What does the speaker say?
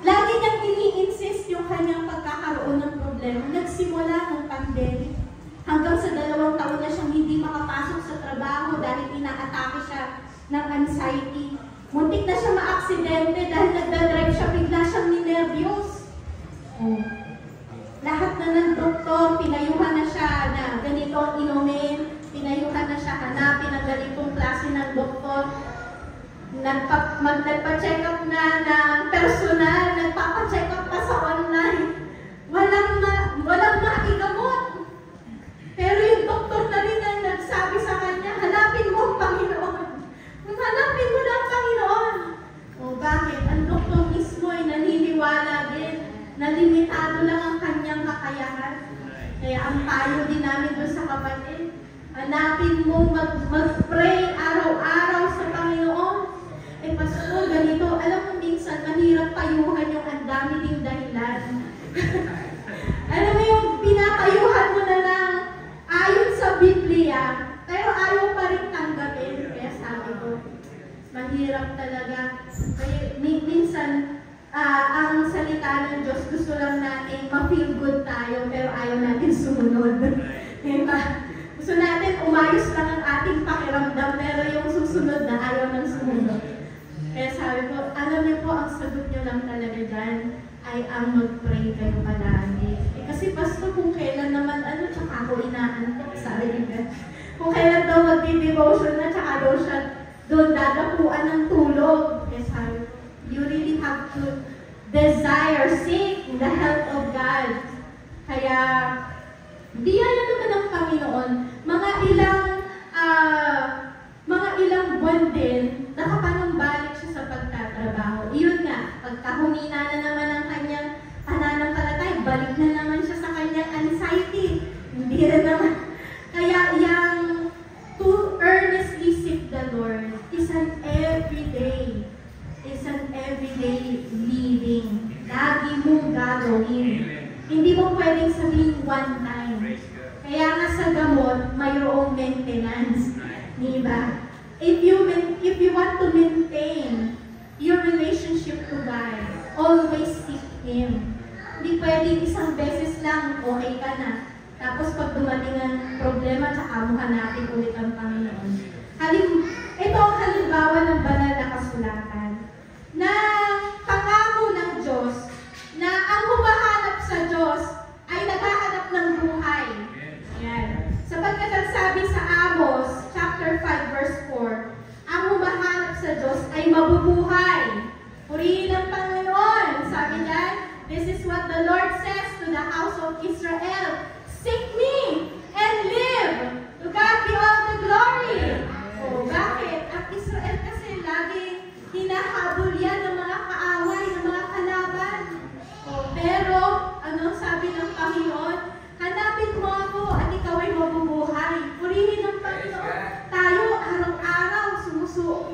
Lagi niyang ini-insist yung kanyang pagkakaroon ng problema. Nagsimula ng pandemic. Hanggang sa 2 taon na siyang hindi makapasok sa trabaho dahil inaatake siya ng anxiety. Muntik na siya maaksidente dahil nagdadrive siya, bigla siyang ninervyos. Lahat na ng doktor, pinayuhan na siya na ganito ang inumin, pinayuhan na siya hanapin ang ganitong klase ng doktor. Nagpa-check up na ng personal, nagpapa-check up pa sa online. Walang maigamot. Pero yung doktor na rin ang nagsabi sa kanya, hanapin mo ang Panginoon. Hanapin mo na ang Panginoon. Bakit? Ang doktor mismo ay naniniwala din na limitado lang ang kanyang kakayahan. Kaya ang payo din namin doon sa kapatid, hanapin mo mag-pray araw-araw sa Panginoon. Pastor, ganito, alam mo minsan, mahirap payuhan yung ang dami ding dahilan. Alam mo yung pinapayuhan mo na lang ayon sa Biblia, pero ayaw pa rin tanggapin. Kaya sabi ko, mahirap talaga. Kaya minsan, ang salita ng Diyos, gusto lang natin ma-feel good tayo, pero ayaw natin sumunod. Diba? Gusto natin umayos lang ang ating pakiramdam, pero yung susunod na ayaw ng sumunod. Kaya sabi ko, alam niyo po, ang sagot niyo lang talaga dyan ay ang mag-pray kayo palagi. Kasi pastor, kung kailan naman, tsaka ako inaantok, sabi niya. Kung kailan daw magdi-devotion na, tsaka daw siya doon dadapuan ng tulog. Kaya sabi ko, you really have to desire, seek the help of God. Kaya, biyaya naman ng Panginoon, mga ilang buwan din, nakapanumbalik siya sa pagtatrabaho. Iyon nga, pagkahumina na naman ang kanyang pananampalatay, balik na naman siya sa kanyang anxiety. Hindi na naman. Kaya yung to earnestly seek the Lord is an everyday living. Lagi mong gagawin. Hindi mo pwedeng sabihin one time. Kaya nga sa gamot, mayroong maintenance. Diba? If you want to maintain your relationship to God, always seek Him. Hindi pwedeng isang beses lang, okay ka na. Tapos pag dumating ang problema, tsaka mo hanapin ulit ang Panginoon. Ito ang halimbawa ng banal na kasulatan na pangako ng Diyos na ang humahanap sa Diyos ay naghahanap ng buhay. Yan. Sapagkat ang sabi sa Amos, chapter 5, verse 4, ang humahanap sa Diyos ay mabubuhay. Purihin ang Panginoon. Sabi niyan, this is what the Lord says to the house of Israel.